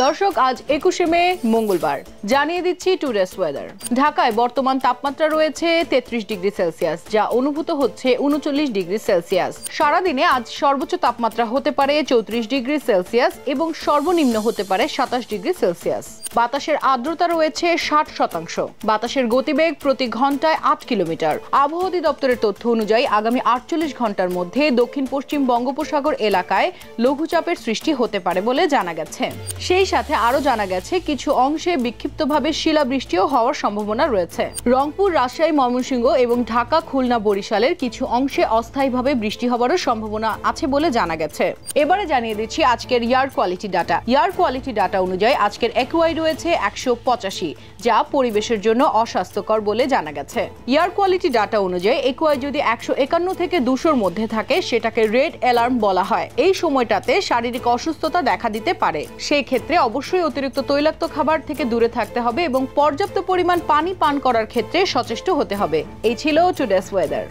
দর্শক, আজ 21শে মে মঙ্গলবার। জানিয়ে দিচ্ছি টুডেস ওয়েদার। ঢাকায় বর্তমান তাপমাত্রা রয়েছে 33 ডিগ্রি সেলসিয়াস, যা অনুভূত হচ্ছে 39 ডিগ্রি সেলসিয়াস। সারাদিনে আজ সর্বোচ্চ তাপমাত্রা হতে পারে 34 ডিগ্রি সেলসিয়াস এবং সর্বনিম্ন হতে পারে 27 ডিগ্রি সেলসিয়াস। বাতাসের আর্দ্রতা রয়েছে 60%। বাতাসের গতিবেগ প্রতি ঘন্টায় 8 কিলোমিটার। আবহাওয়া অধিদপ্তরের তথ্য অনুযায়ী আগামী 48 ঘন্টার মধ্যে দক্ষিণ পশ্চিম বঙ্গোপসাগর এলাকায় লঘুচাপের সৃষ্টি হতে পারে বলে জানা গেছে। সেই সাথে আরো জানা গেছে কিছু অংশে বিক্ষিপ্তভাবে শিলাবৃষ্টিও হওয়ার সম্ভাবনা রয়েছে। রংপুর, রাজশাহী, ময়মনসিংহ এবং ঢাকা, খুলনা, বরিশালের কিছু অংশে অস্থায়ীভাবে বৃষ্টি হওয়ারও সম্ভাবনা আছে বলে জানা গেছে। এবারে জানিয়ে দিচ্ছি আজকের air quality data. Air quality data অনুযায়ী আজকের একিউআই রয়েছে 185, যা পরিবেশের জন্য অস্বাস্থ্যকর বলে জানা গেছে। এয়ার কোয়ালিটি ডাটা অনুযায়ী একিউআই যদি 151 থেকে 200-র মধ্যে থাকে, সেটাকে রেড অ্যালার্ম বলা হয়। এই সময়টাতে শারীরিক অসুস্থতা দেখা দিতে পারে। সেই ক্ষেত্রে অবশ্যই অতিরিক্ত তৈলাক্ত খাবার থেকে দূরে থাকতে হবে এবং পর্যাপ্ত পরিমাণ পানি পান করার ক্ষেত্রে সচেষ্ট হতে হবে। এই ছিল টুডেস ওয়েদার।